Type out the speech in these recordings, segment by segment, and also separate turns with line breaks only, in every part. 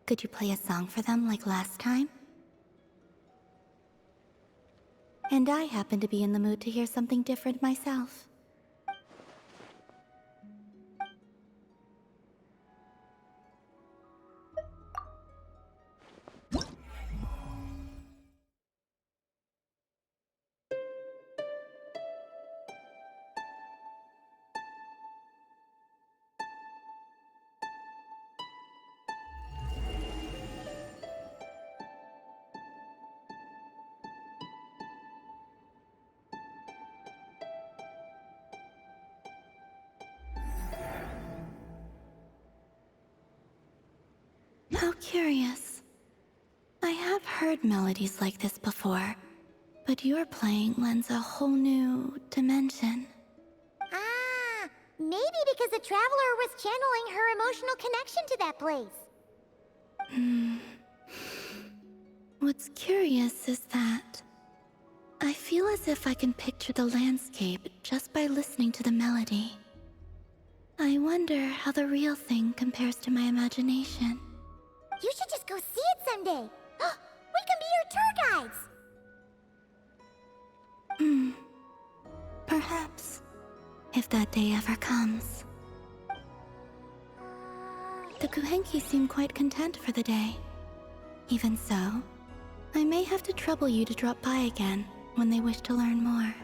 Could you play a song for them like last time? And I happen to be in the mood to hear something different myself. How curious. I have heard melodies like this before, but your playing lends a whole new dimension.
Ah, maybe because the Traveler was channeling her emotional connection to that place.
What's curious is that I feel as if I can picture the landscape just by listening to the melody. I wonder how the real thing compares to my imagination.
You should just go see it someday. We can be your tour guides.
Perhaps, if that day ever comes. The Kuhenki seem quite content for the day. Even so, I may have to trouble you to drop by again when they wish to learn more.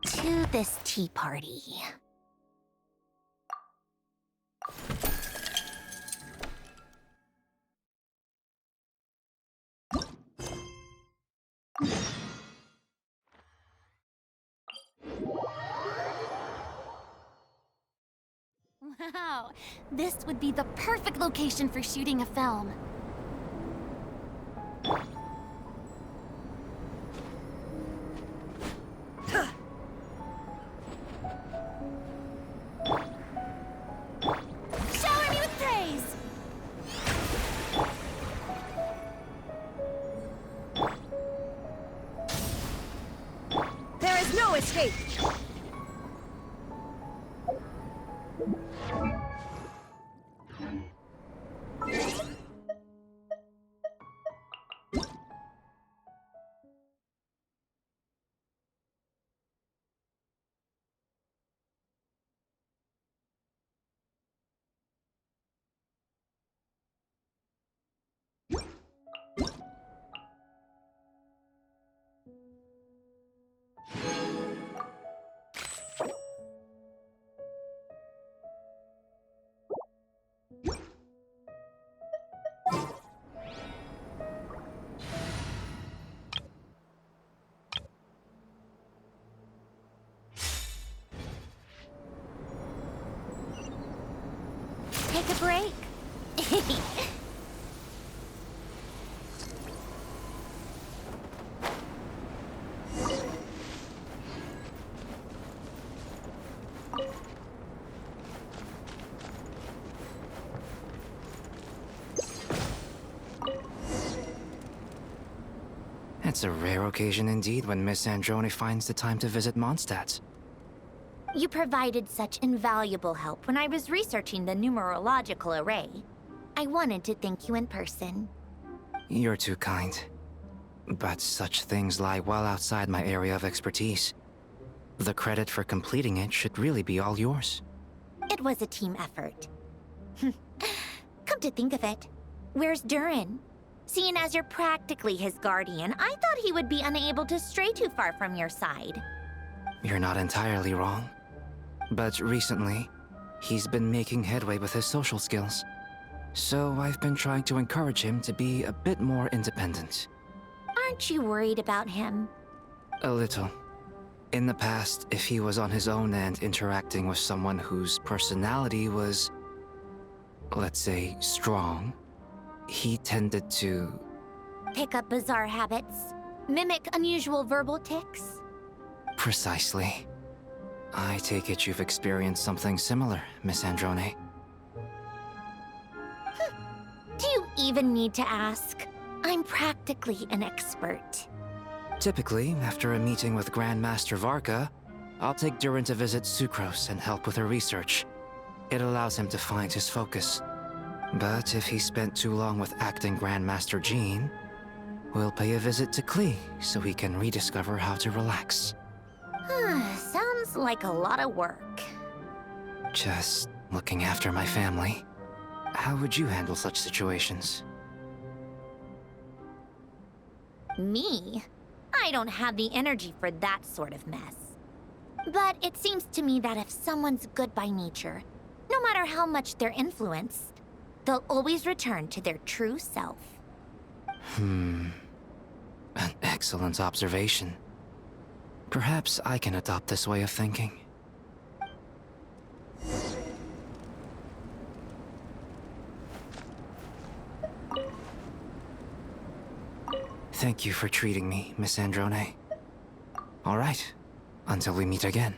To this tea party. Wow, this would be the perfect location for shooting a film. Shower me with praise!
There is no escape!
Take a break.
It's a rare occasion indeed when Miss Androni finds the time to visit Mondstadt.
You provided such invaluable help when I was researching the numerological array. I wanted to thank you in person.
You're too kind. But such things lie well outside my area of expertise. The credit for completing it should really be all yours.
it was a team effort. Come to think of it, where's Durin? Seeing as you're practically his guardian, I thought he would be unable to stray too far from your side.
You're not entirely wrong. But recently, he's been making headway with his social skills. So I've been trying to encourage him to be a bit more independent.
Aren't you worried about him?
A little. In the past, if he was on his own and interacting with someone whose personality was, let's say, strong, he tended to...
Pick up bizarre habits? Mimic unusual verbal tics?
Precisely. I take it you've experienced something similar, Miss Androne.
Do you even need to ask? I'm practically an expert.
Typically, after a meeting with Grandmaster Varka, I'll take Durin to visit Sucrose and help with her research. It allows him to find his focus. But if he spent too long with acting Grandmaster Jean, we'll pay a visit to Klee so he can rediscover how to relax.
Sounds like a lot of work.
Just looking after my family. How would you handle such situations?
Me? I don't have the energy for that sort of mess. But it seems to me that if someone's good by nature, no matter how much they're influenced, they'll always return to their true self.
An excellent observation. Perhaps I can adopt this way of thinking. Thank you for treating me, Miss Androne. All right, until we meet again.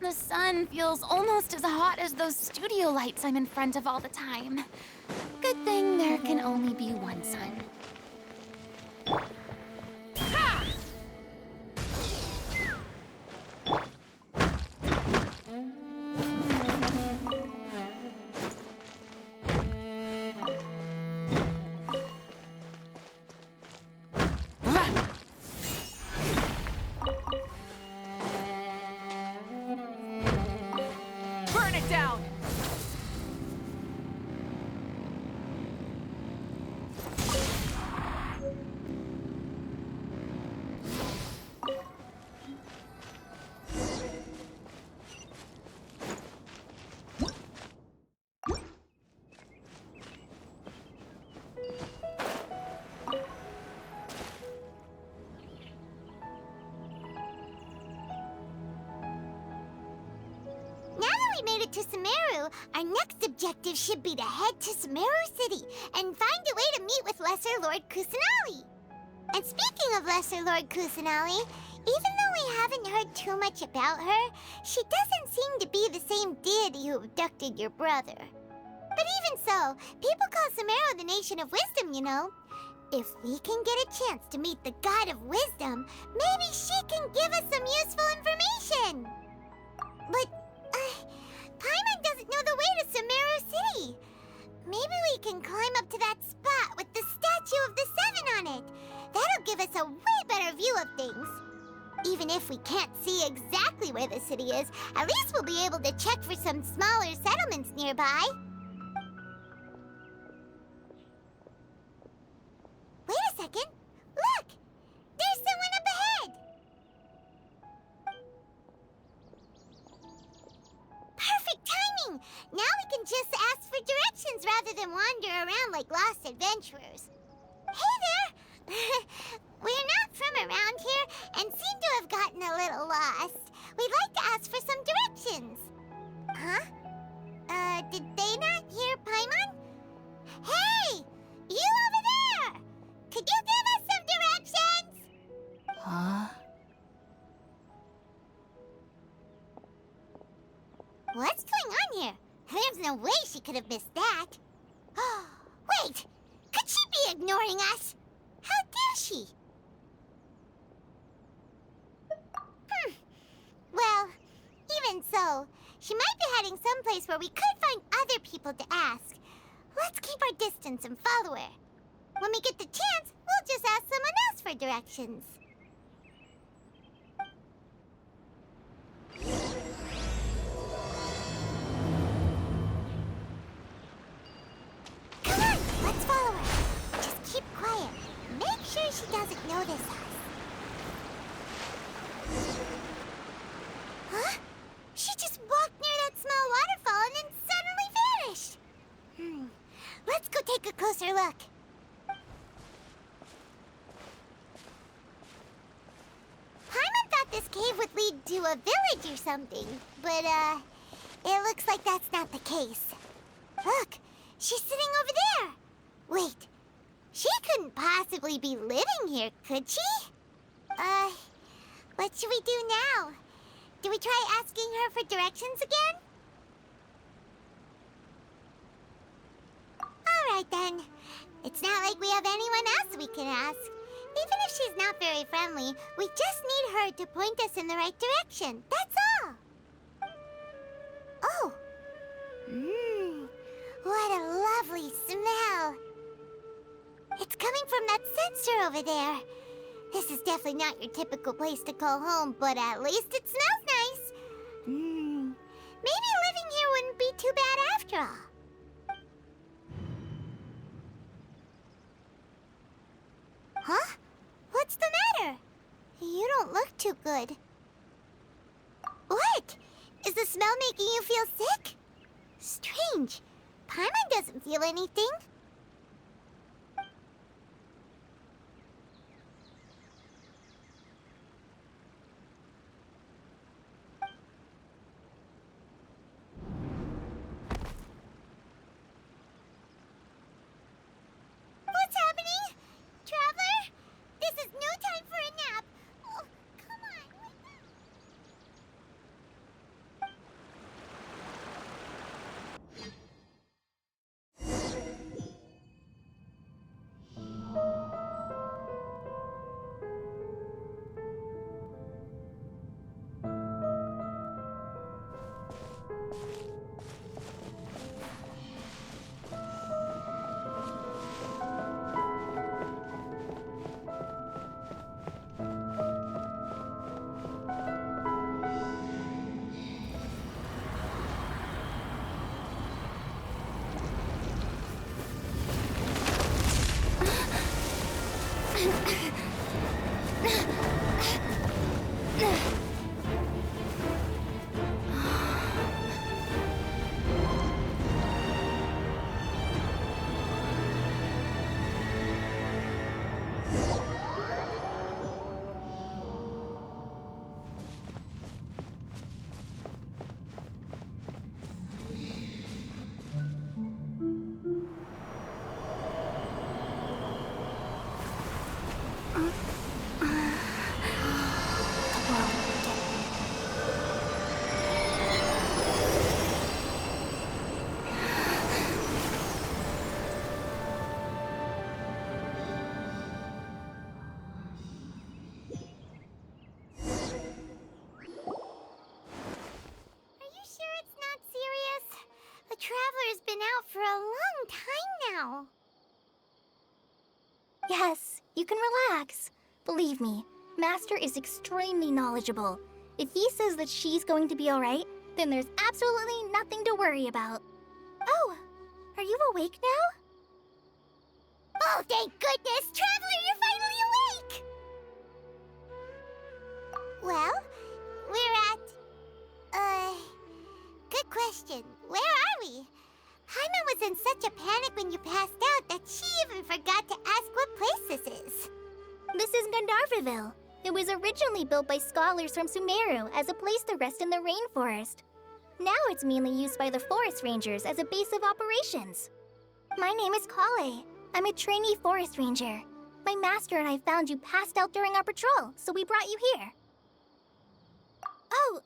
The sun feels almost as hot as those studio lights I'm in front of all the time. Good thing there can only be one sun.
Burn it down!
Made it to Sumeru, our next objective should be to head to Sumeru City and find a way to meet with Lesser Lord Kusanali. And speaking of Lesser Lord Kusanali, Even though we haven't heard too much about her, she doesn't seem to be the same deity who abducted your brother. But even so, people call Sumeru the Nation of Wisdom, you know. If we can get a chance to meet the God of Wisdom, maybe she can give us some useful information. But, Paimon doesn't know the way to Sumeru City. Maybe we can climb up to that spot with the statue of the Seven on it. That'll give us a way better view of things. Even if we can't see exactly where the city is, at least we'll be able to check for some smaller settlements nearby. Wait a second. Look! There's someone up ahead! Perfect timing! Now we can just ask for directions rather than wander around like lost adventurers. Hey there! We're not from around here and seem to have gotten a little lost. We'd like to ask for some directions. Huh? Did they not hear Paimon? Hey! You over there! Could you give us some directions?
Huh?
What's going on here? There's no way she could have missed that. Wait! Could she be ignoring us? How dare she? Well, even so, she might be heading someplace where we could find other people to ask. Let's keep our distance and follow her. When we get the chance, we'll just ask someone else for directions. Come on, let's follow her. Just keep quiet. Make sure she doesn't notice us. Huh? She just walked near that small waterfall and then suddenly vanished. Let's go take a closer look. Paimon thought this cave would lead to a village or something, but, it looks like that's not the case. Look, she's sitting over there. Wait, she couldn't possibly be living here, could she? What should we do now? Do we try asking her for directions again? All right, then. It's not like we have anyone else we can ask. Even if she's not very friendly, we just need her to point us in the right direction. That's all. Oh. What a lovely smell. It's coming from that sensor over there. This is definitely not your typical place to call home, but at least it smells nice. Maybe living here wouldn't be too bad after all. Huh? What's the matter? You don't look too good. What? Is the smell making you feel sick? Strange. Paimon doesn't feel anything. What's happening? Traveler? This is no time for a nap. Oh, come on, wake up. Traveler's been out for a long time now.
Yes, you can relax. Believe me, Master is extremely knowledgeable. If he says that she's going to be alright, then there's absolutely nothing to worry about. Oh, are you awake now?
Oh, thank goodness! Traveler, you're finally awake! Well, we're at... Good question. Where are we? Hyman was in such a panic when you passed out that she even forgot to ask what place this is.
This is Gandharvaville. It was originally built by scholars from Sumeru as a place to rest in the rainforest. Now it's mainly used by the forest rangers as a base of operations. My name is Kale. I'm a trainee forest ranger. My master and I found you passed out during our patrol, so we brought you here. Oh,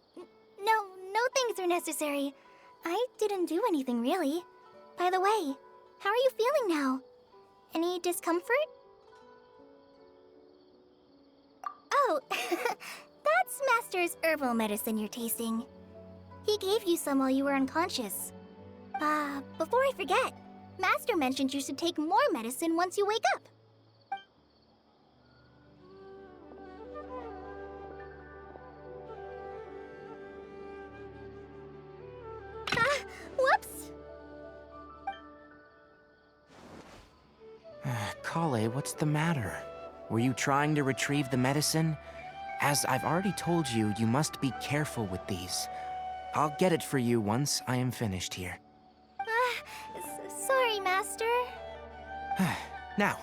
no things are necessary. I didn't do anything, really. By the way, how are you feeling now? Any discomfort? Oh, that's Master's herbal medicine you're tasting. He gave you some while you were unconscious. Before I forget, Master mentioned you should take more medicine once you wake up. Whoops!
Kale, what's the matter? Were you trying to retrieve the medicine? As I've already told you, you must be careful with these. I'll get it for you once I am finished here.
Sorry, Master.
Now,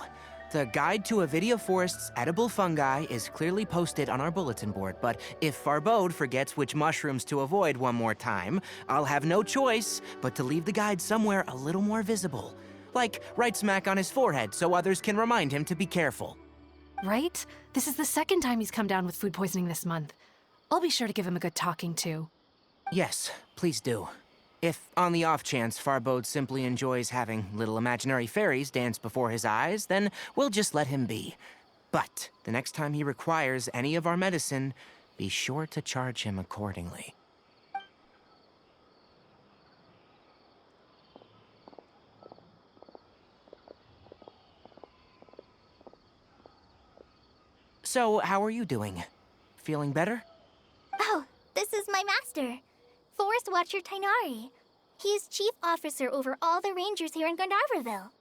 the Guide to Avidia Forest's edible fungi is clearly posted on our bulletin board, but if Farbode forgets which mushrooms to avoid one more time, I'll have no choice but to leave the guide somewhere a little more visible. Like right smack on his forehead so others can remind him to be careful.
Right? This is the second time he's come down with food poisoning this month. I'll be sure to give him a good talking to.
Yes, please do. If, on the off chance, Farbode simply enjoys having little imaginary fairies dance before his eyes, then we'll just let him be. But the next time he requires any of our medicine, be sure to charge him accordingly. So, how are you doing? Feeling better?
Oh, this is my master, Forest Watcher Tainari. He is chief officer over all the rangers here in Gandharvaville.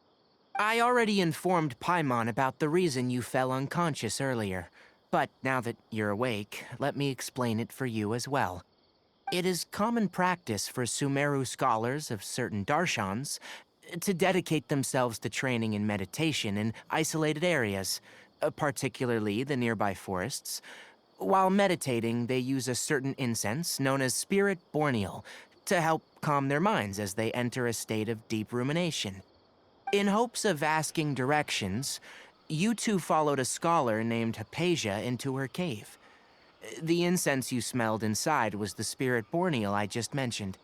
I already informed Paimon about the reason you fell unconscious earlier. But now that you're awake, let me explain it for you as well. It is common practice for Sumeru scholars of certain darshans to dedicate themselves to training in meditation in isolated areas, particularly the nearby forests. While meditating, they use a certain incense known as Spirit Borneal to help calm their minds as they enter a state of deep rumination. In hopes of asking directions, you two followed a scholar named Hypatia into her cave. The incense you smelled inside was the Spirit Borneal I just mentioned.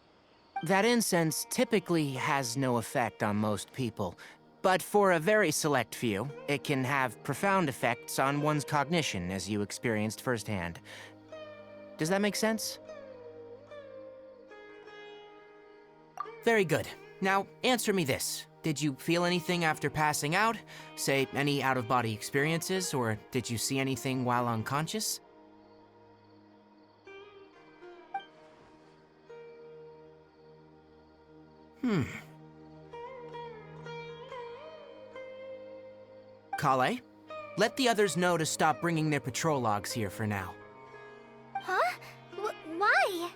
That incense typically has no effect on most people, but for a very select few, it can have profound effects on one's cognition, as you experienced firsthand. Does that make sense? Very good. Now, answer me this. Did you feel anything after passing out? Say, any out-of-body experiences, or did you see anything while unconscious? Kale, let the others know to stop bringing their patrol logs here for now.
Huh? Why?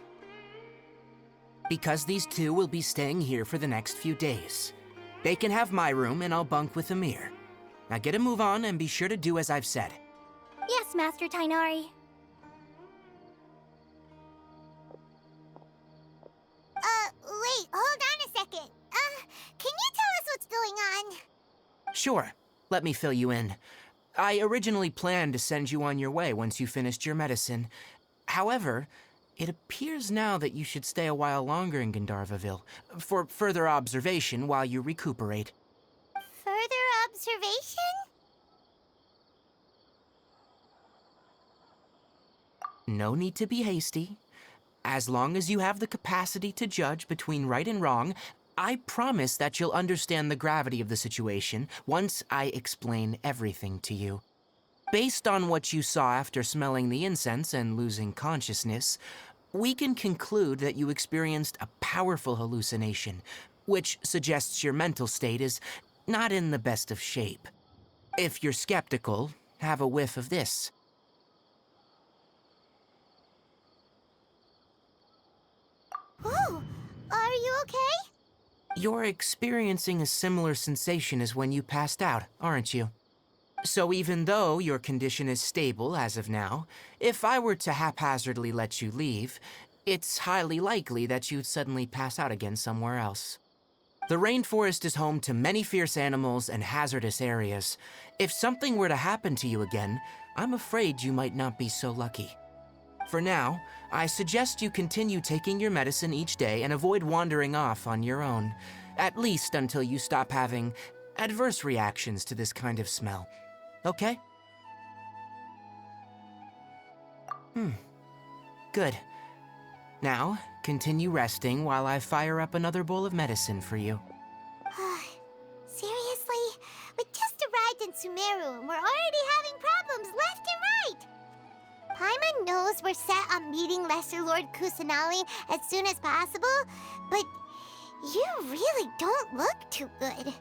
Because these two will be staying here for the next few days. They can have my room and I'll bunk with Amir. Now get a move on and be sure to do as I've said.
Yes, Master Tainari.
Wait, hold on a second. Can you tell us what's going on?
Sure, let me fill you in. I originally planned to send you on your way once you finished your medicine. However, it appears now that you should stay a while longer in Gandharvaville for further observation while you recuperate.
Further observation?
No need to be hasty. As long as you have the capacity to judge between right and wrong, I promise that you'll understand the gravity of the situation once I explain everything to you. Based on what you saw after smelling the incense and losing consciousness, we can conclude that you experienced a powerful hallucination, which suggests your mental state is not in the best of shape. If you're skeptical, have a whiff of this.
Oh, are you okay?
You're experiencing a similar sensation as when you passed out, aren't you? So even though your condition is stable as of now, if I were to haphazardly let you leave, it's highly likely that you'd suddenly pass out again somewhere else. The rainforest is home to many fierce animals and hazardous areas. If something were to happen to you again, I'm afraid you might not be so lucky. For now, I suggest you continue taking your medicine each day and avoid wandering off on your own, at least until you stop having adverse reactions to this kind of smell. Okay? Good. Now, continue resting while I fire up another bowl of medicine for you.
Seriously? We just arrived in Sumeru and we're already having problems left and right! Paimon knows we're set on meeting Lesser Lord Kusanali as soon as possible, but you really don't look too good.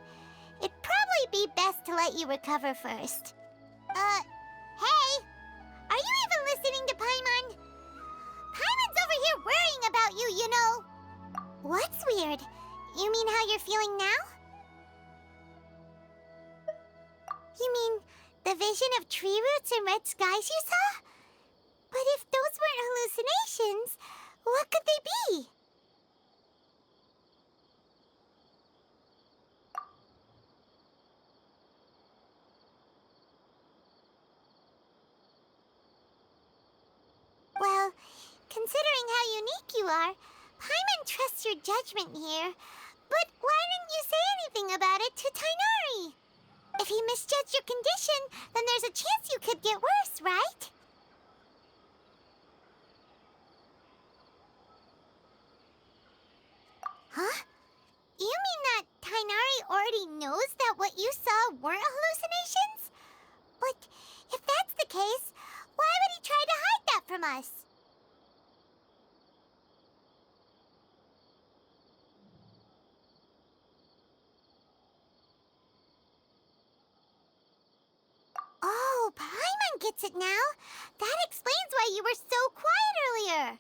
It'd probably be best to let you recover first. Hey! Are you even listening to Paimon? Paimon's over here worrying about you, you know! What's weird? You mean how you're feeling now? You mean the vision of tree roots and red skies you saw? But if those weren't hallucinations, what could they be? Well, considering how unique you are, Paimon trusts your judgment here. But why didn't you say anything about it to Tainari? If he misjudged your condition, then there's a chance you could get worse, right? Huh? You mean that Tainari already knows that what you saw weren't hallucinations? But if that's the case, why would he try to hide that from us? Oh, Paimon gets it now. That explains why you were so quiet earlier.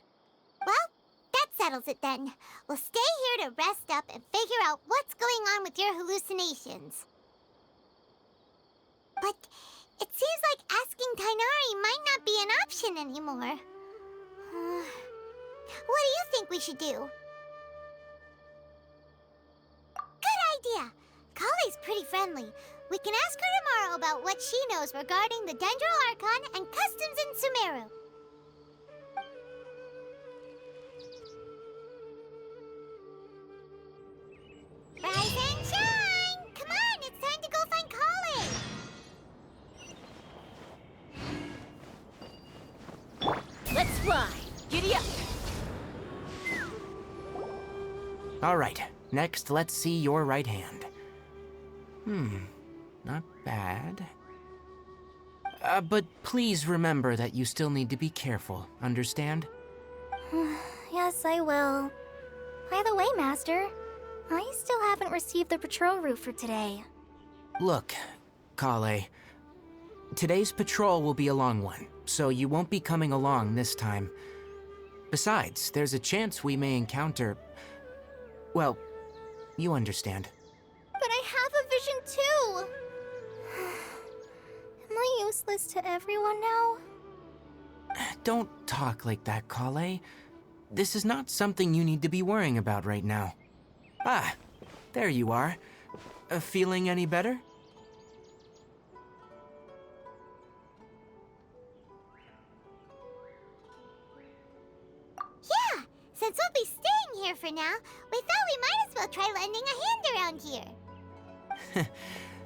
Well, that settles it then. We'll stay here to rest up and figure out what's going on with your hallucinations. But it seems like asking Tainari might not be an option anymore. What do you think we should do? Good idea! Kale's pretty friendly. We can ask her tomorrow about what she knows regarding the Dendro Archon and customs in Sumeru. Rise and shine! Come on, it's time to go find Kale!
Let's ride. Giddy up.
All right, next let's see your right hand. Not bad. But please remember that you still need to be careful, understand?
Yes, I will. By the way, Master, I still haven't received the patrol route for today.
Look, Kale, today's patrol will be a long one, so you won't be coming along this time. Besides, there's a chance we may encounter... well, you understand.
But I have a vision too! Am I useless to everyone now?
Don't talk like that, Kale. This is not something you need to be worrying about right now. Ah, there you are. Feeling any better?
Yeah, since we'll be staying here for now, we thought we might as well try lending a hand around here.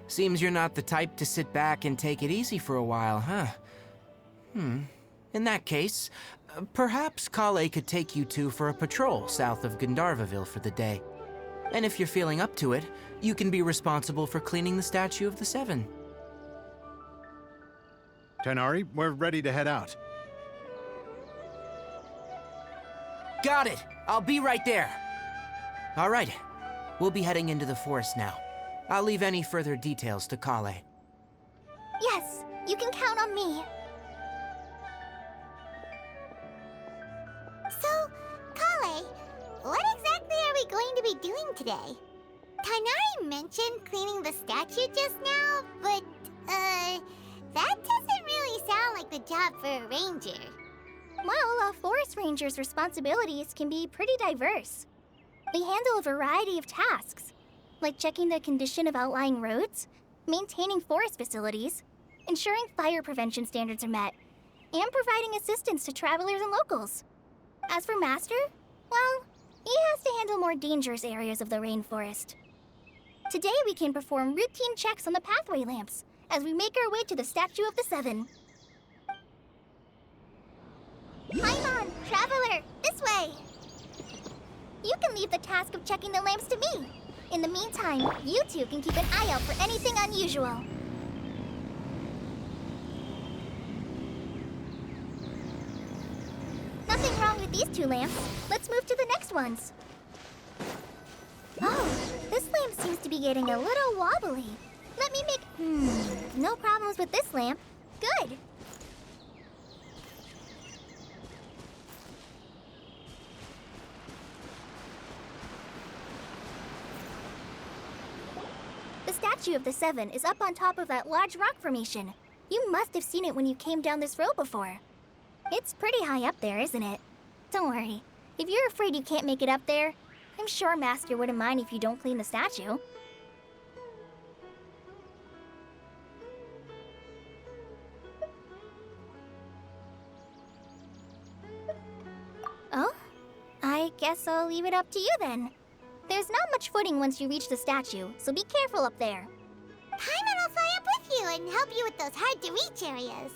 Seems you're not the type to sit back and take it easy for a while, huh? In that case, perhaps Kale could take you two for a patrol south of Gandharvaville for the day. And if you're feeling up to it, you can be responsible for cleaning the statue of the Seven.
Tighnari, we're ready to head out.
Got it! I'll be right there! All right, we'll be heading into the forest now. I'll leave any further details to Kale.
Yes, you can count on me.
So, Kale, what exactly are we going to be doing today? Tighnari mentioned cleaning the statue just now, but, that doesn't really sound like the job for a ranger.
Well, a forest ranger's responsibilities can be pretty diverse. They handle a variety of tasks, like checking the condition of outlying roads, maintaining forest facilities, ensuring fire prevention standards are met, and providing assistance to travelers and locals. As for Master, well, he has to handle more dangerous areas of the rainforest. Today we can perform routine checks on the pathway lamps as we make our way to the Statue of the Seven. Paimon, Traveler, this way! You can leave the task of checking the lamps to me. In the meantime, you two can keep an eye out for anything unusual. Nothing wrong with these two lamps. Let's move to the next ones. Oh, this lamp seems to be getting a little wobbly. Let me make... no problems with this lamp. Good. The Statue of the Seven is up on top of that large rock formation. You must have seen it when you came down this road before. It's pretty high up there, isn't it? Don't worry. If you're afraid you can't make it up there, I'm sure Master wouldn't mind if you don't clean the statue. Oh? I guess I'll leave it up to you then. There's not much footing once you reach the statue, so be careful up there.
Paimon will fly up with you and help you with those hard-to-reach areas.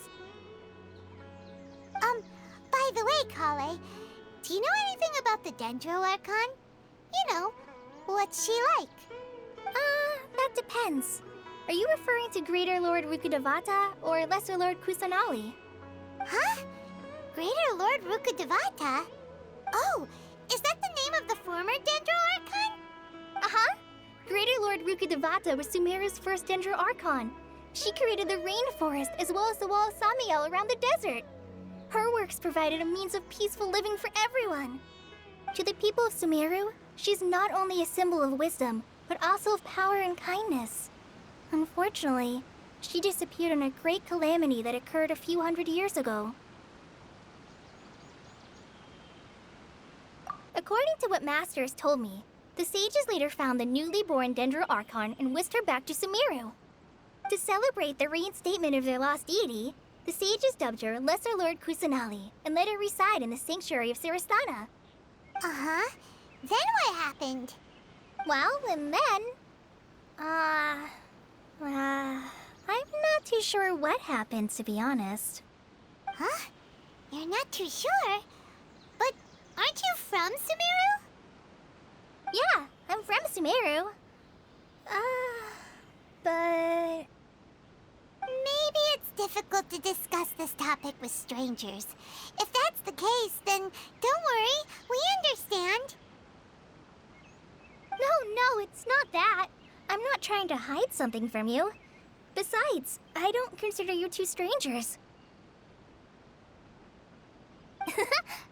By the way, Kale, do you know anything about the Dendro Archon? You know, what's she like?
That depends. Are you referring to Greater Lord Rukkhadevata or Lesser Lord Kusanali?
Huh? Greater Lord Rukkhadevata? Oh, is that the name of the former Dendro Archon?
Uh-huh. Greater Lord Rukkhadevata was Sumeru's first Dendro Archon. She created the rainforest as well as the wall of Samiel around the desert. Her works provided a means of peaceful living for everyone. To the people of Sumeru, she's not only a symbol of wisdom, but also of power and kindness. Unfortunately, she disappeared in a great calamity that occurred a few hundred years ago. According to what Master has told me, the sages later found the newly born Dendro Archon and whisked her back to Sumeru. To celebrate the reinstatement of their lost deity, the sages dubbed her Lesser Lord Kusanali and let her reside in the sanctuary of Siristana.
Uh-huh. Then what happened?
Well, and then... I'm not too sure what happened, to be honest.
Huh? You're not too sure? But aren't you from Sumeru?
Yeah, I'm from Sumeru. But...
Maybe it's difficult to discuss this topic with strangers. If that's the case, then don't worry, we understand.
No, it's not that. I'm not trying to hide something from you. Besides, I don't consider you two strangers.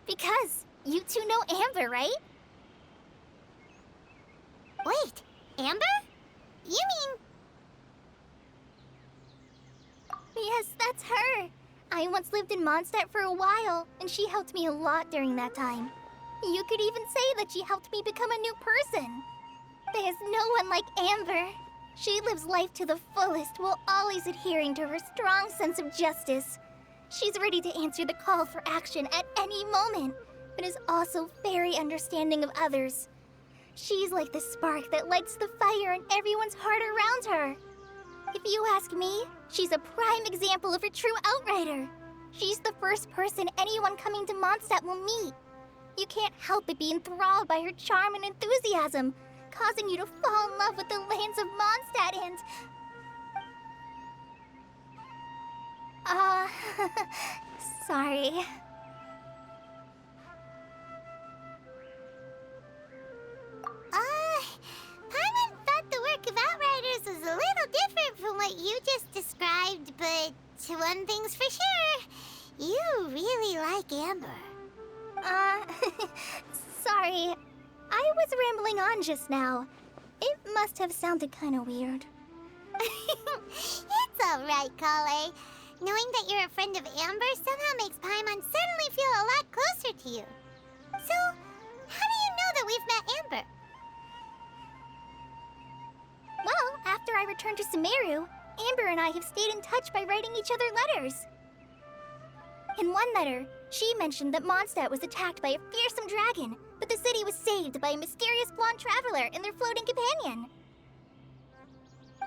Because you two know Amber, right?
Wait, Amber? You mean...
Yes, that's her. I once lived in Mondstadt for a while, and she helped me a lot during that time. You could even say that she helped me become a new person. There's no one like Amber. She lives life to the fullest while always adhering to her strong sense of justice. She's ready to answer the call for action at any moment, but is also very understanding of others. She's like the spark that lights the fire in everyone's heart around her. If you ask me, she's a prime example of a true outrider. She's the first person anyone coming to Mondstadt will meet. You can't help but be enthralled by her charm and enthusiasm, causing you to fall in love with the lands of Mondstadt and... sorry.
Paimon thought the work of Outriders was a little different from what you just described, but one thing's for sure, you really like Amber.
Sorry. I was rambling on just now. It must have sounded kind of weird.
It's alright, Kale. Knowing that you're a friend of Amber somehow makes Paimon suddenly feel a lot closer to you. So, how do you know that we've met Amber?
Well, after I returned to Sumeru, Amber and I have stayed in touch by writing each other letters. In one letter, she mentioned that Mondstadt was attacked by a fearsome dragon, but the city was saved by a mysterious blonde traveler and their floating companion.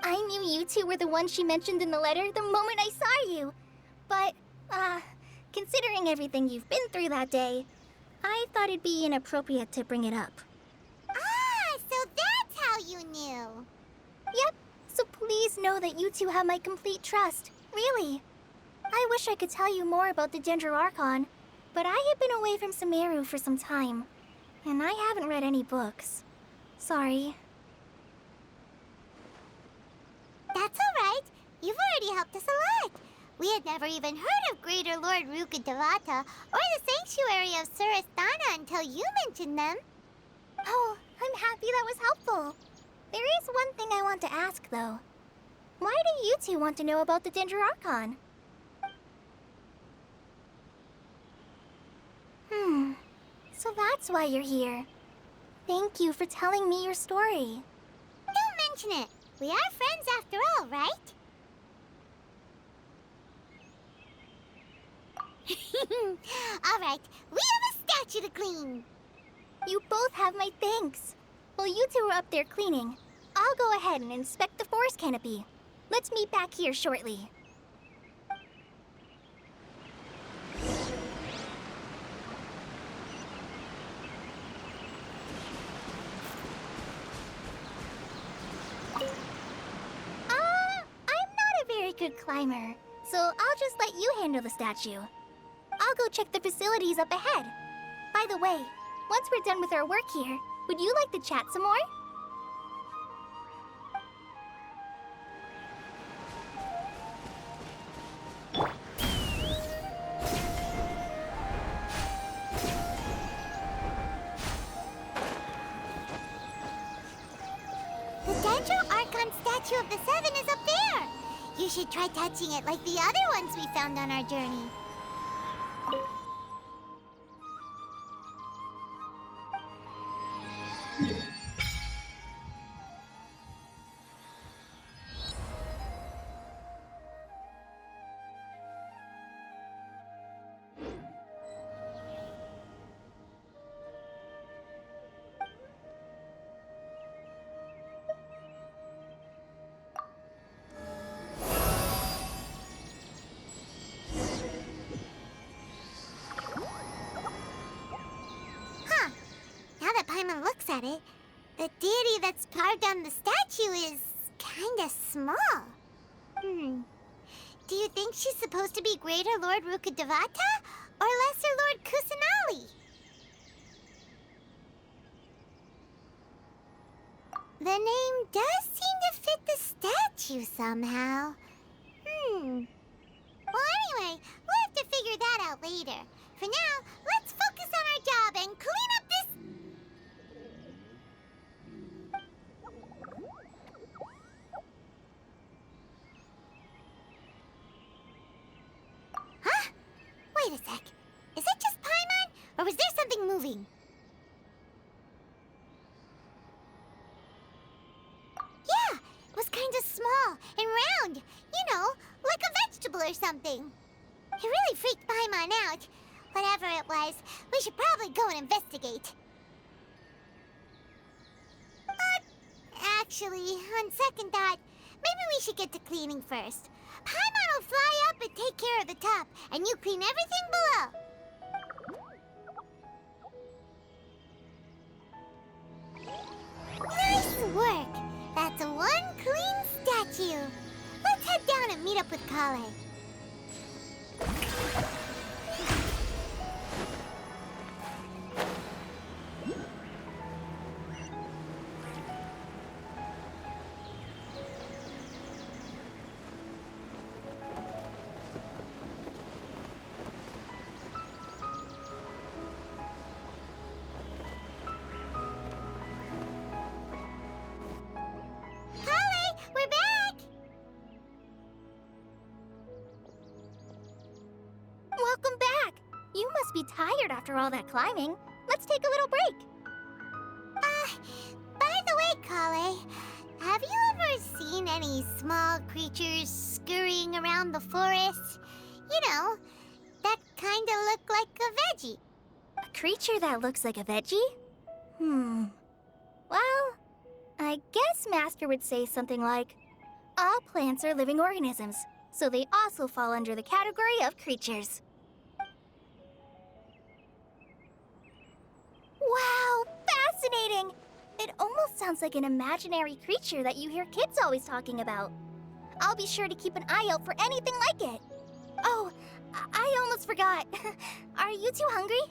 I knew you two were the ones she mentioned in the letter the moment I saw you. But, considering everything you've been through that day, I thought it'd be inappropriate to bring it up.
Ah, so that's how you knew.
Yep, so please know that you two have my complete trust, really. I wish I could tell you more about the Ginger Archon, but I have been away from Sumeru for some time, and I haven't read any books. Sorry.
That's alright. You've already helped us a lot. We had never even heard of Greater Lord Ruka Devata or the Sanctuary of Surasthana until you mentioned them.
Oh, I'm happy that was helpful. There is one thing I want to ask, though. Why do you two want to know about the Ginger Archon? So that's why you're here. Thank you for telling me your story.
Don't mention it. We are friends after all, right? Alright, we have a statue to clean.
You both have my thanks. While you two are up there cleaning, I'll go ahead and inspect the forest canopy. Let's meet back here shortly. I'm not a very good climber, so I'll just let you handle the statue. I'll go check the facilities up ahead. By the way, once we're done with our work here, would you like to chat some more?
The Dendro Archon statue of the Seven is up there. You should try touching it like the other ones we found on our journey. Now that Paimon looks at it, the deity that's carved on the statue is kinda small. Do you think she's supposed to be Greater Lord Rukkhadevata or Lesser Lord Kusanali? The name does seem to fit the statue somehow. Well, anyway, we'll have to figure that out later. For now, let's focus on our job and clean up this... Huh? Wait a sec. Is it just Paimon, or was there something moving? Yeah, it was kind of small and round. You know, like a vegetable or something. It really freaked Paimon out. Whatever it was, we should probably go and investigate. Actually, on second thought, maybe we should get to cleaning first. Paimon will fly up and take care of the top, and you clean everything below. Nice and meet up with Kale. We're back!
Welcome back! You must be tired after all that climbing. Let's take a little break.
By the way, Kale, have you ever seen any small creatures scurrying around the forest? You know, that kinda look like a veggie.
A creature that looks like a veggie? Well, I guess Master would say something like, all plants are living organisms, so they also fall under the category of creatures. Wow, fascinating! It almost sounds like an imaginary creature that you hear kids always talking about. I'll be sure to keep an eye out for anything like it. Oh, I almost forgot. Are you two hungry?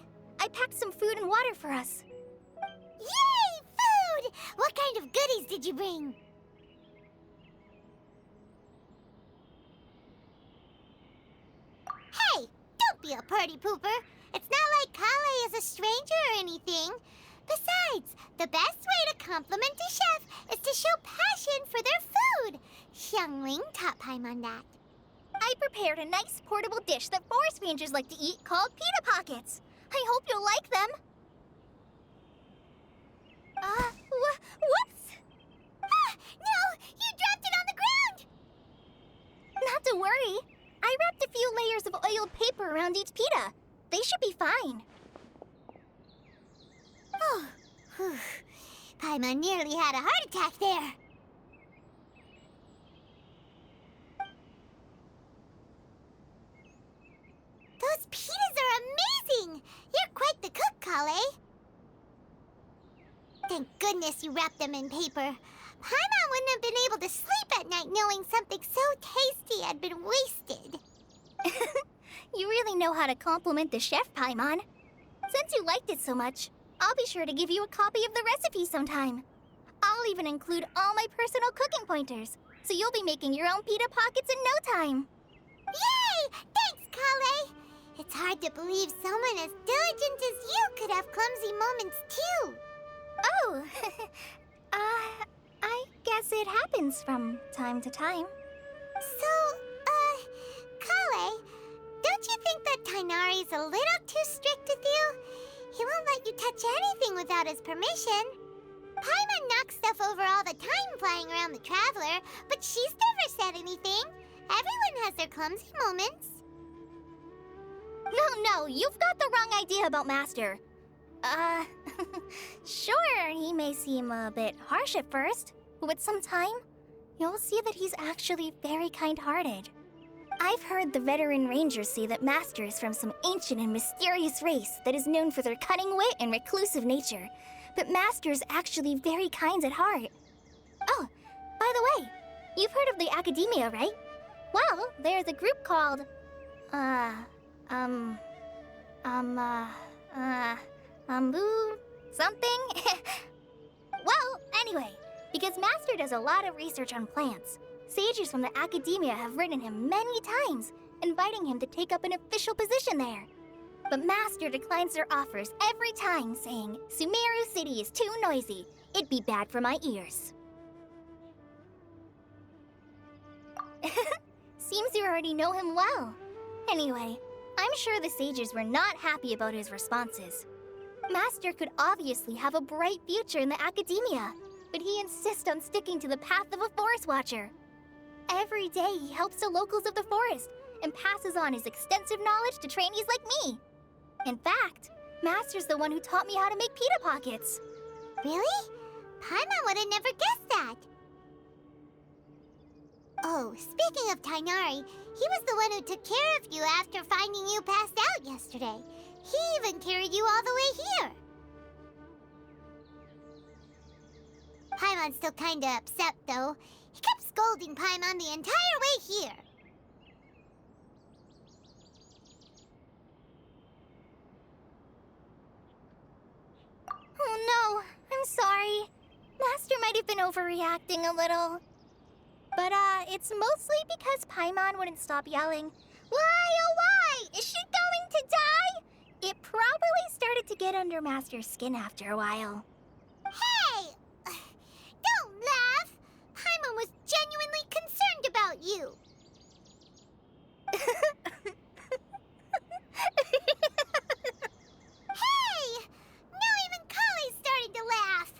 I packed some food and water for us.
Yay, food! What kind of goodies did you bring? Hey, don't be a party pooper. It's not like Kale is a stranger or anything. Besides, the best way to compliment a chef is to show passion for their food. Xiangling taught Paimon that.
I prepared a nice portable dish that forest rangers like to eat called pita pockets. I hope you'll like them. Whoops!
Ah, no! You dropped it on the ground!
Not to worry. I wrapped a few layers of oiled paper around each pita. They should be fine.
Oh, whew. Paimon nearly had a heart attack there. Those pitas are amazing! You're quite the cook, Kale. Thank goodness you wrapped them in paper. Paimon wouldn't have been able to sleep at night knowing something so tasty had been wasted.
You really know how to compliment the chef, Paimon. Since you liked it so much, I'll be sure to give you a copy of the recipe sometime. I'll even include all my personal cooking pointers, so you'll be making your own pita pockets in no time.
Yay! Thanks, Kale! It's hard to believe someone as diligent as you could have clumsy moments, too.
Oh, I guess it happens from time to time.
So, Kale, don't you think that Tainari's a little too strict with you? He won't let you touch anything without his permission. Paimon knocks stuff over all the time flying around the Traveler, but she's never said anything. Everyone has their clumsy moments.
No, you've got the wrong idea about Master. Sure, he may seem a bit harsh at first, but with some time, you'll see that he's actually very kind-hearted. I've heard the veteran rangers say that Master is from some ancient and mysterious race that is known for their cunning wit and reclusive nature, but Master is actually very kind at heart. Oh, by the way, you've heard of the Academia, right? Well, there's a group called, something? Well, anyway, because Master does a lot of research on plants, sages from the Academia have written him many times, inviting him to take up an official position there. But Master declines their offers every time, saying, Sumeru City is too noisy. It'd be bad for my ears. Seems you already know him well. Anyway, I'm sure the sages were not happy about his responses. Master could obviously have a bright future in the Academia, but he insists on sticking to the path of a forest watcher. Every day he helps the locals of the forest and passes on his extensive knowledge to trainees like me. In fact, Master's the one who taught me how to make pita pockets.
Really? Paimon would have never guessed that. Oh, speaking of Tainari, he was the one who took care of you after finding you passed out yesterday. He even carried you all the way here. Paimon's still kinda upset, though. He kept scolding Paimon the entire way here.
might have been overreacting a little. But, it's mostly because Paimon wouldn't stop yelling, "Why, oh why? Is she going to die?" It probably started to get under Master's skin after a while.
Hey! Don't laugh! Paimon was genuinely concerned about you. Hey! Now even Kali's starting to laugh.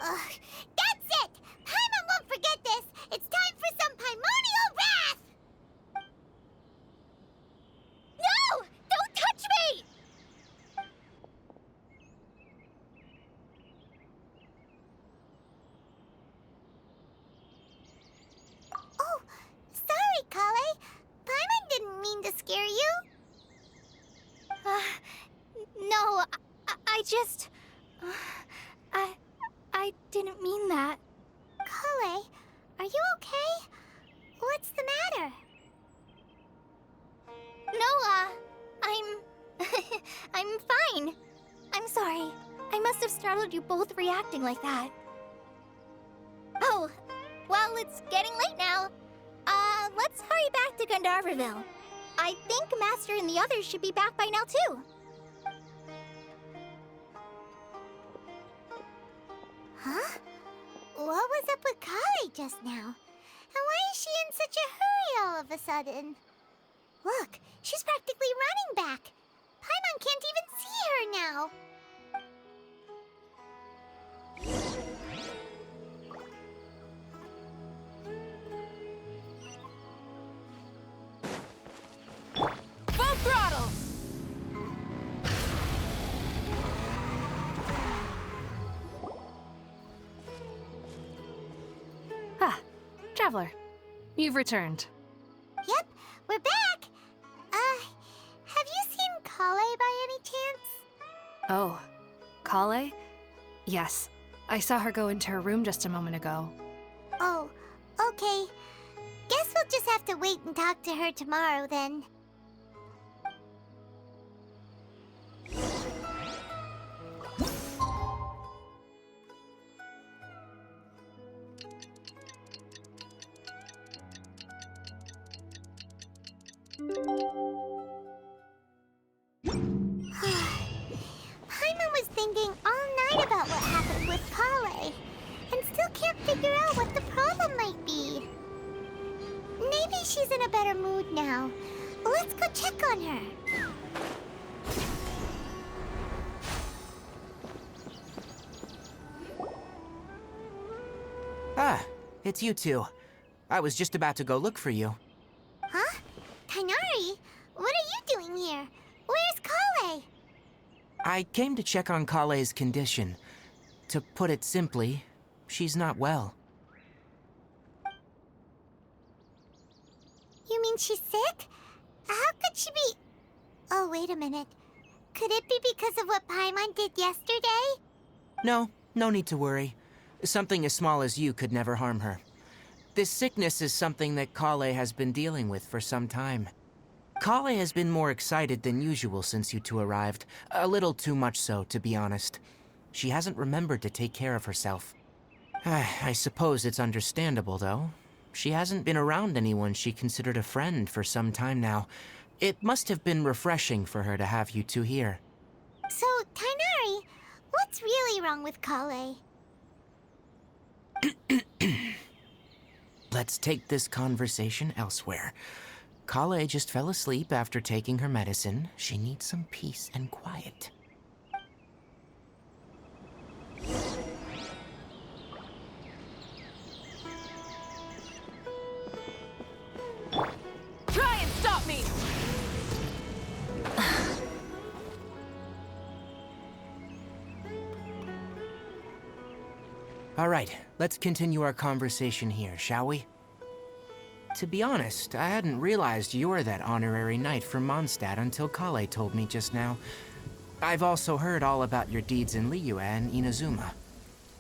Ugh, that's it! Paimon won't forget this! It's time for some primordial wrath!
No! Don't touch me!
Oh, sorry, Kale. Paimon didn't mean to scare you.
No, I just... I didn't mean that.
Kale, are you okay? What's the matter?
No, I'm fine. I'm sorry. I must have startled you both reacting like that. Oh, well, it's getting late now. Let's hurry back to Gandharville. I think Master and the others should be back by now, too.
Huh? What was up with Kale just now? And why is she in such a hurry all of a sudden? Look, she's practically running back. Paimon can't even see her now.
Full throttle! Ah, Traveler. You've returned.
Yep, we're back. Have you seen Kale by any chance?
Oh, Kale? Yes. I saw her go into her room just a moment ago.
Oh, okay. Guess we'll just have to wait and talk to her tomorrow then. Paimon was thinking all night about what happened with Kale, and still can't figure out what the problem might be. Maybe she's in a better mood now. Let's go check on her.
Ah, it's you two. I was just about to go look for you.
Huh? Tighnari? What are you doing here? Where's Kale?
I came to check on Kale's condition. To put it simply, she's not well.
You mean she's sick? How could she be... Oh, wait a minute. Could it be because of what Paimon did yesterday?
No, no need to worry. Something as small as you could never harm her. This sickness is something that Kale has been dealing with for some time. Kale has been more excited than usual since you two arrived. A little too much so, to be honest. She hasn't remembered to take care of herself. I suppose it's understandable, though. She hasn't been around anyone she considered a friend for some time now. It must have been refreshing for her to have you two here.
So, Tighnari, what's really wrong with Kale?
Let's take this conversation elsewhere. Kale just fell asleep after taking her medicine. She needs some peace and quiet.
Try and stop me!
All right, let's continue our conversation here, shall we? To be honest, I hadn't realized you were that honorary knight from Mondstadt until Kale told me just now. I've also heard all about your deeds in Liyue and Inazuma.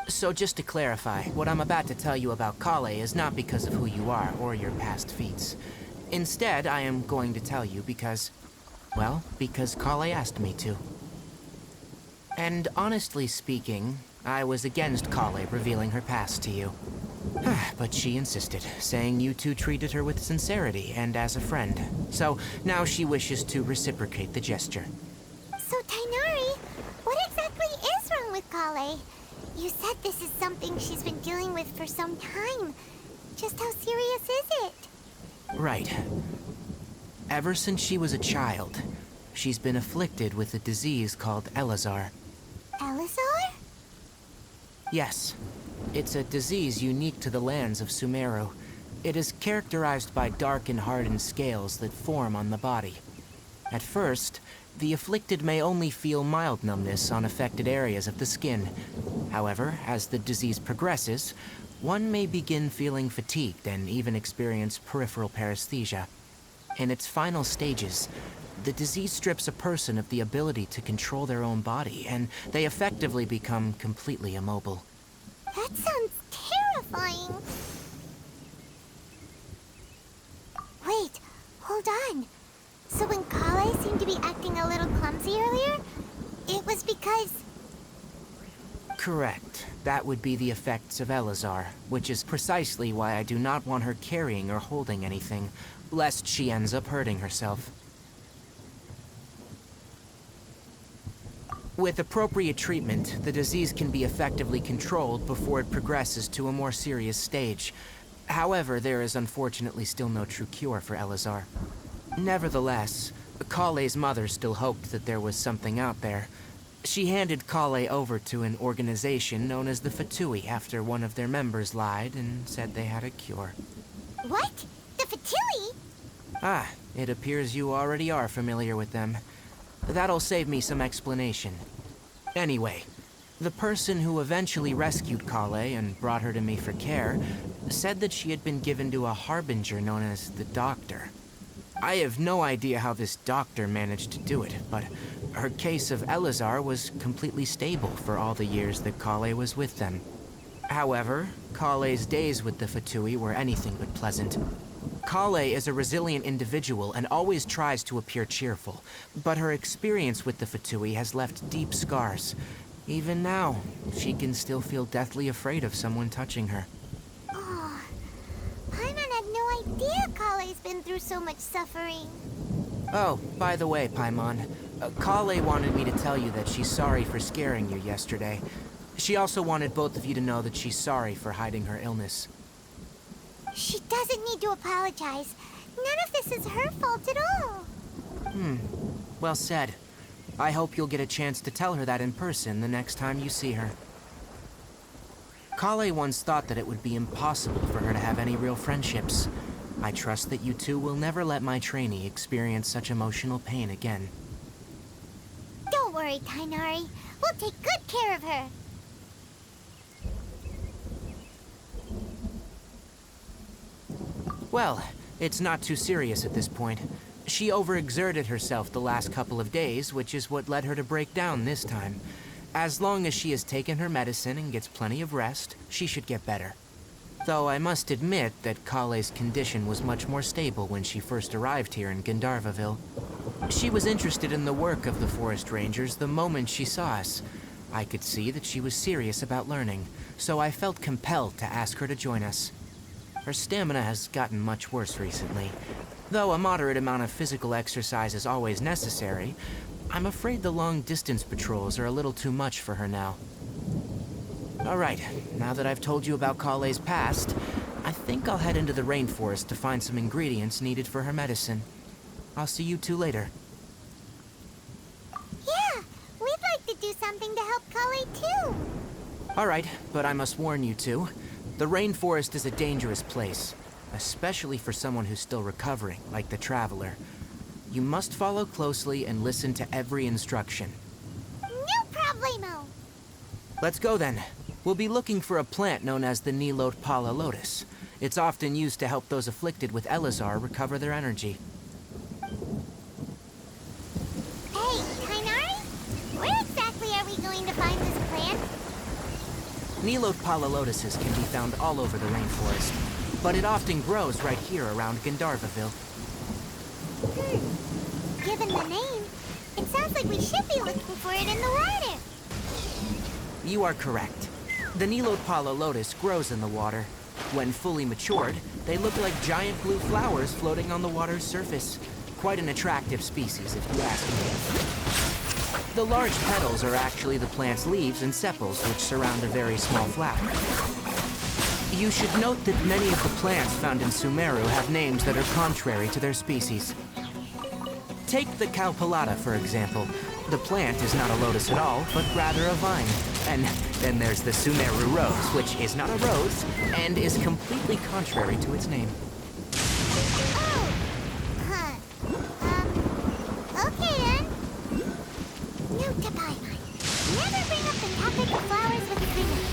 So just to clarify, what I'm about to tell you about Kale is not because of who you are or your past feats. Instead, I am going to tell you because, well, because Kale asked me to. And honestly speaking, I was against Kale revealing her past to you. But she insisted, saying you two treated her with sincerity and as a friend. So now she wishes to reciprocate the gesture.
So, Tainari, what exactly is wrong with Kale? You said this is something she's been dealing with for some time. Just how serious is it?
Right. Ever since she was a child, she's been afflicted with a disease called Elazar.
Elazar?
Yes. It's a disease unique to the lands of Sumeru. It is characterized by dark and hardened scales that form on the body. At first, the afflicted may only feel mild numbness on affected areas of the skin. However, as the disease progresses, one may begin feeling fatigued and even experience peripheral paresthesia. In its final stages, the disease strips a person of the ability to control their own body, and they effectively become completely immobile.
That sounds terrifying. Wait, hold on. So when Kale seemed to be acting a little clumsy earlier, it was because...
Correct. That would be the effects of Elazar, which is precisely why I do not want her carrying or holding anything, lest she ends up hurting herself. With appropriate treatment, the disease can be effectively controlled before it progresses to a more serious stage. However, there is unfortunately still no true cure for Elazar. Nevertheless, Kale's mother still hoped that there was something out there. She handed Kale over to an organization known as the Fatui after one of their members lied and said they had a cure.
What? The Fatui?
Ah, it appears you already are familiar with them. That'll save me some explanation. Anyway, the person who eventually rescued Kale and brought her to me for care said that she had been given to a harbinger known as the Doctor. I have no idea how this doctor managed to do it, but her case of Elazar was completely stable for all the years that Kale was with them. However, Kale's days with the Fatui were anything but pleasant. Kale is a resilient individual and always tries to appear cheerful, but her experience with the Fatui has left deep scars. Even now, she can still feel deathly afraid of someone touching her.
Oh, Paimon had no idea Kale's been through so much suffering.
Oh, by the way, Paimon, Kale wanted me to tell you that she's sorry for scaring you yesterday. She also wanted both of you to know that she's sorry for hiding her illness.
She doesn't need to apologize. None of this is her fault at all.
Well said. I hope you'll get a chance to tell her that in person the next time you see her. Kale once thought that it would be impossible for her to have any real friendships. I trust that you two will never let my trainee experience such emotional pain again.
Don't worry, Tainari. We'll take good care of her.
Well, it's not too serious at this point. She overexerted herself the last couple of days, which is what led her to break down this time. As long as she has taken her medicine and gets plenty of rest, she should get better. Though I must admit that Kale's condition was much more stable when she first arrived here in Gandharvaville. She was interested in the work of the forest rangers the moment she saw us. I could see that she was serious about learning, so I felt compelled to ask her to join us. Her stamina has gotten much worse recently. Though a moderate amount of physical exercise is always necessary, I'm afraid the long-distance patrols are a little too much for her now. Alright, now that I've told you about Kale's past, I think I'll head into the rainforest to find some ingredients needed for her medicine. I'll see you two later.
Yeah, we'd like to do something to help Kale too.
Alright, but I must warn you two. The rainforest is a dangerous place, especially for someone who's still recovering, like the Traveler. You must follow closely and listen to every instruction.
No problemo.
Let's go then. We'll be looking for a plant known as the Nilot Pala Lotus. It's often used to help those afflicted with Elazar recover their energy.
Hey, Tainari? Where exactly are we going to find this plant?
Nilot Pala Lotuses can be found all over the rainforest, but it often grows right here around Gandharvaville.
Given the name, it sounds like we should be looking for it in the water.
You are correct. The Nilotpala lotus grows in the water. When fully matured, they look like giant blue flowers floating on the water's surface. Quite an attractive species, if you ask me. The large petals are actually the plant's leaves and sepals, which surround a very small flower. You should note that many of the plants found in Sumeru have names that are contrary to their species. Take the Cowpelata, for example. The plant is not a lotus at all, but rather a vine. And then there's the Sumeru rose, which is not a rose, and is completely contrary to its name.
Oh! Huh. Okay then. Note to Paimon. Never bring up the topic of flowers with singing.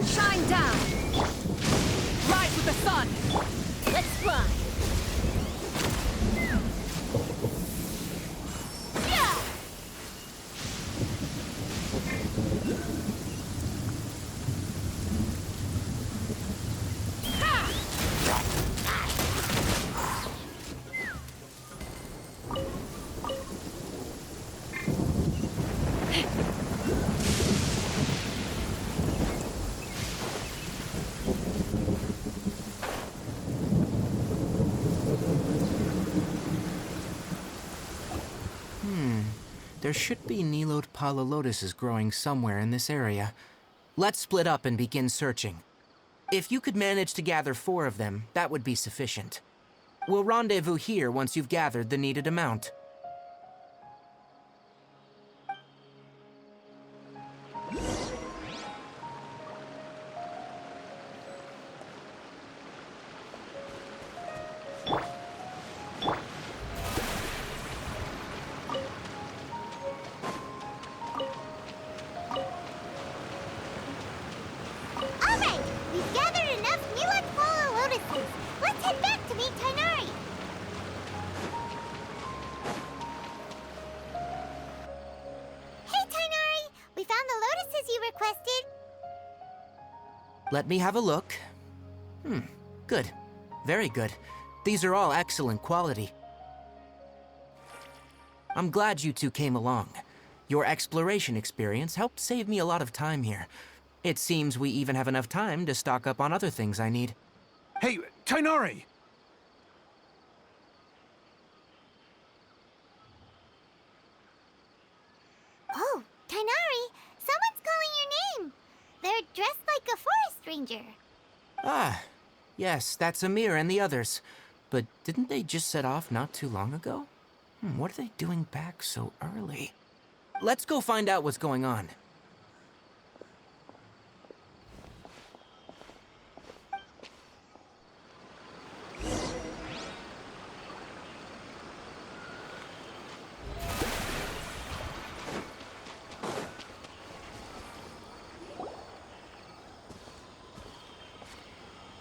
Shine down! Rise with the sun!
Let's fly.
There should be Nilotpala lotuses growing somewhere in this area. Let's split up and begin searching. If you could manage to gather 4 of them, that would be sufficient. We'll rendezvous here once you've gathered the needed amount.
Alright, we've gathered enough Nilotpala lotuses. Let's head back to meet Tighnari. Hey Tighnari, we found the lotuses you requested.
Let me have a look. Good. Very good. These are all excellent quality. I'm glad you two came along. Your exploration experience helped save me a lot of time here. It seems we even have enough time to stock up on other things I need.
Hey, Tighnari!
Oh, Tighnari, someone's calling your name. They're dressed like a forest ranger.
Ah, yes, that's Amir and the others. But didn't they just set off not too long ago? What are they doing back so early? Let's go find out what's going on.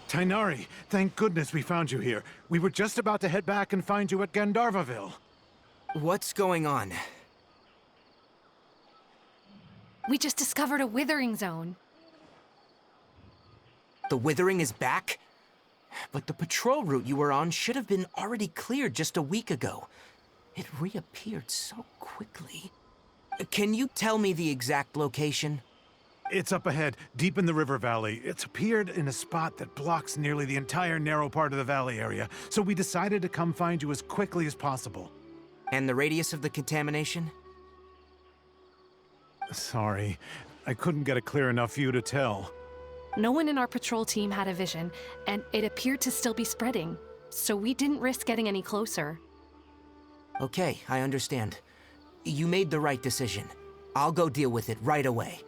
Tighnari, thank goodness we found you here. We were just about to head back and find you at Gandharvaville.
What's going on?
We just discovered a withering zone.
The Withering is back? But the patrol route you were on should have been already cleared just a week ago. It reappeared so quickly. Can you tell me the exact location?
It's up ahead, deep in the river valley. It's appeared in a spot that blocks nearly the entire narrow part of the valley area, so we decided to come find you as quickly as possible.
And the radius of the contamination?
Sorry, I couldn't get a clear enough view to tell.
No one in our patrol team had a vision, and it appeared to still be spreading. So we didn't risk getting any closer.
Okay, I understand. You made the right decision. I'll go deal with it right away.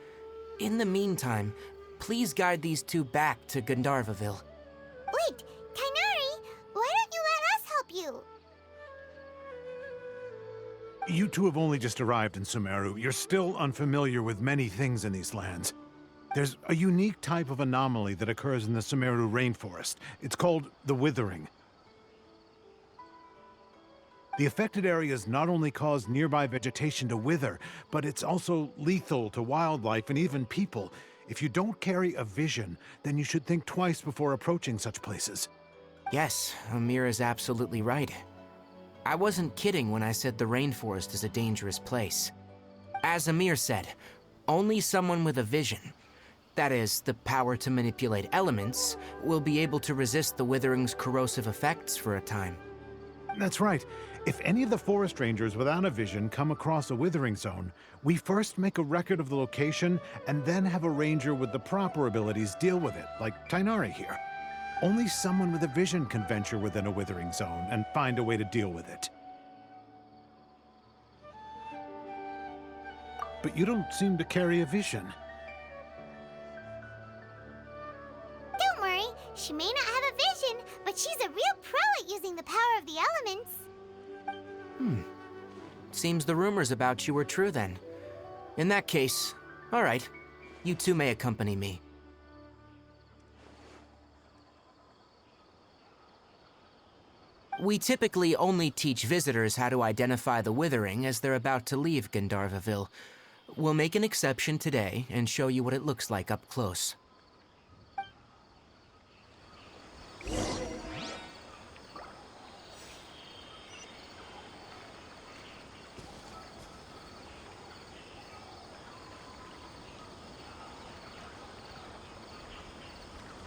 In the meantime, please guide these two back to Gandharvaville.
Wait, Tighnari, why don't you let us help you?
You two have only just arrived in Sumeru. You're still unfamiliar with many things in these lands. There's a unique type of anomaly that occurs in the Sumeru rainforest. It's called the Withering. The affected areas not only cause nearby vegetation to wither, but it's also lethal to wildlife and even people. If you don't carry a vision, then you should think twice before approaching such places.
Yes, Amir is absolutely right. I wasn't kidding when I said the rainforest is a dangerous place. As Amir said, only someone with a vision, that is, the power to manipulate elements, will be able to resist the withering's corrosive effects for a time.
That's right. If any of the forest rangers without a vision come across a withering zone, we first make a record of the location and then have a ranger with the proper abilities deal with it, like Tainari here. Only someone with a vision can venture within a withering zone and find a way to deal with it. But you don't seem to carry a vision.
Don't worry, she may not have a vision, but she's a real pro at using the power of the elements.
Seems the rumors about you were true then. In that case, all right, you two may accompany me. We typically only teach visitors how to identify the withering as they're about to leave Gandharvaville. We'll make an exception today and show you what it looks like up close.